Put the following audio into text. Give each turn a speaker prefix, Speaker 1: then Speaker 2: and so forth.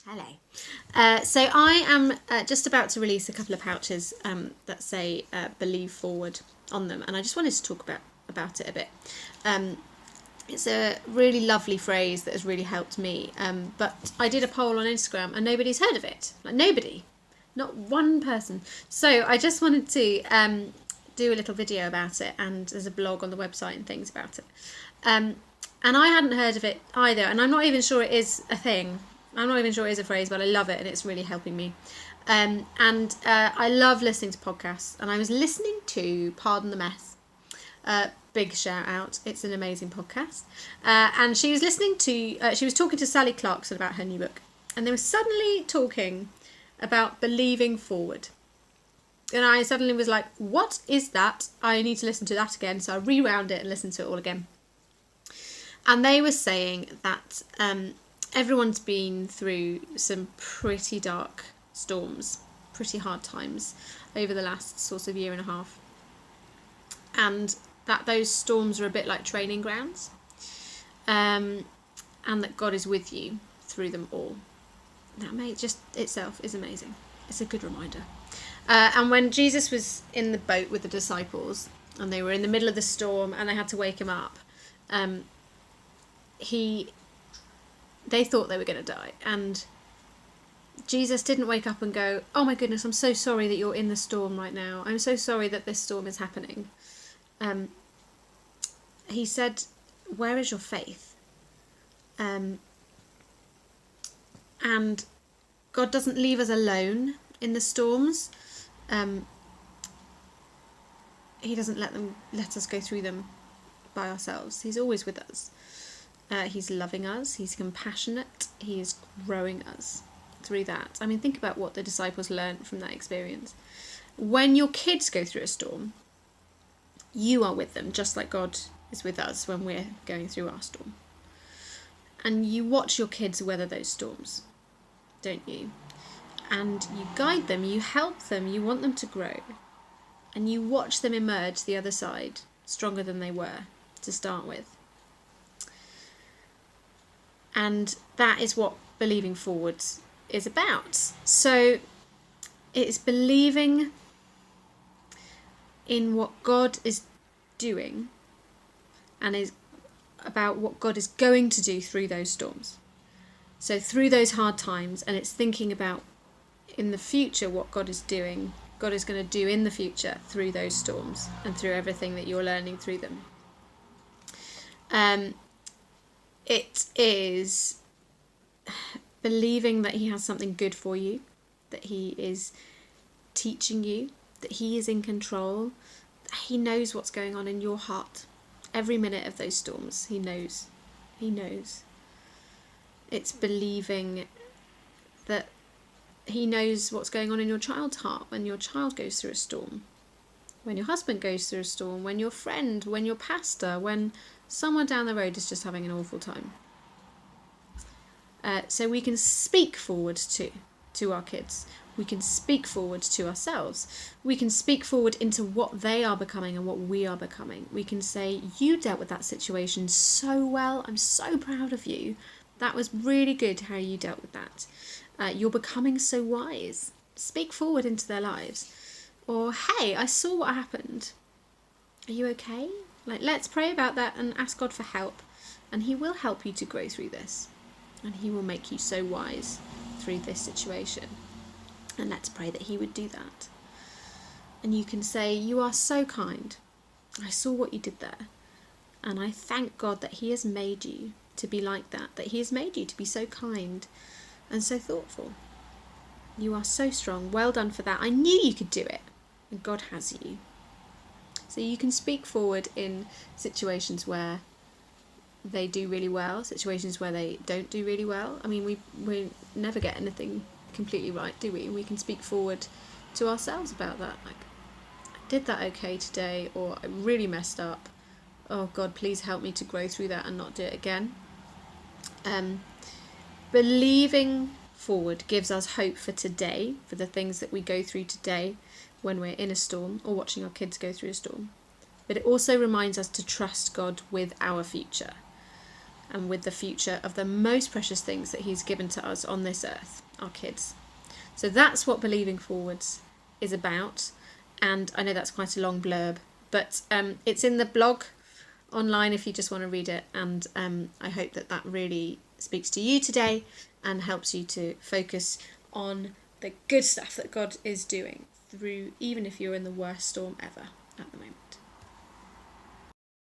Speaker 1: Hello. So I am just about to release a couple of pouches that say "Believe Forward" on them, and I just wanted to talk about it a bit. It's a really lovely phrase that has really helped me. But I did a poll on Instagram, and nobody's heard of it. Like nobody, not one person. So I just wanted to do a little video about it, and there's a blog on the website and things about it. And I hadn't heard of it either, and I'm not even sure it is a thing. I'm not even sure it is a phrase, but I love it and it's really helping me. I love listening to podcasts, and I was listening to Pardon the Mess. Big shout out. It's an amazing podcast. And she was she was talking to Sally Clarkson about her new book, and they were suddenly talking about believing forward. And I suddenly was like, what is that? I need to listen to that again. So I rewound it and listened to it all again. And they were saying that everyone's been through some pretty dark storms, pretty hard times over the last sort of year and a half. And that those storms are a bit like training grounds. And that God is with you through them all. That just itself is amazing. It's a good reminder. And when Jesus was in the boat with the disciples, and they were in the middle of the storm and they had to wake him up, they thought they were going to die, and Jesus didn't wake up and go, oh my goodness, I'm so sorry that you're in the storm right now. I'm so sorry that this storm is happening. He said, where is your faith? And God doesn't leave us alone in the storms. He doesn't let us go through them by ourselves. He's always with us. He's loving us, he's compassionate, he is growing us through that. I mean, think about what the disciples learned from that experience. When your kids go through a storm, you are with them, just like God is with us when we're going through our storm. And you watch your kids weather those storms, don't you? And you guide them, you help them, you want them to grow. And you watch them emerge the other side stronger than they were to start with. And that is what believing forwards is about. So it's believing in what God is doing, and is about what God is going to do through those storms. So through those hard times, and it's thinking about in the future what God is doing, God is going to do in the future through those storms and through everything that you're learning through them. It is believing that he has something good for you, that he is teaching you, that he is in control, that he knows what's going on in your heart. Every minute of those storms, he knows. He knows. It's believing that he knows what's going on in your child's heart when your child goes through a storm, when your husband goes through a storm, when your friend, when your pastor, when someone down the road is just having an awful time. So we can speak forward to our kids. We can speak forward to ourselves. We can speak forward into what they are becoming and what we are becoming. We can say, you dealt with that situation so well. I'm so proud of you. That was really good how you dealt with that. You're becoming so wise. Speak forward into their lives. Or, hey, I saw what happened. Are you okay? Let's pray about that and ask God for help. And he will help you to grow through this. And he will make you so wise through this situation. And let's pray that he would do that. And you can say, you are so kind. I saw what you did there. And I thank God that he has made you to be like that he has made you to be so kind and so thoughtful. You are so strong. Well done for that. I knew you could do it. And God has you. So you can speak forward in situations where they do really well, situations where they don't do really well. I mean, we never get anything completely right, do we? We can speak forward to ourselves about that. Like, I did that okay today, or I really messed up. Oh God, please help me to grow through that and not do it again. Believing forward gives us hope for today, for the things that we go through today when we're in a storm or watching our kids go through a storm. But it also reminds us to trust God with our future. and with the future of the most precious things that he's given to us on this earth, our kids. So that's what Believing Forwards is about. And I know that's quite a long blurb, but it's in the blog online if you just want to read it. And I hope that really speaks to you today and helps you to focus on the good stuff that God is doing through, even if you're in the worst storm ever at the moment.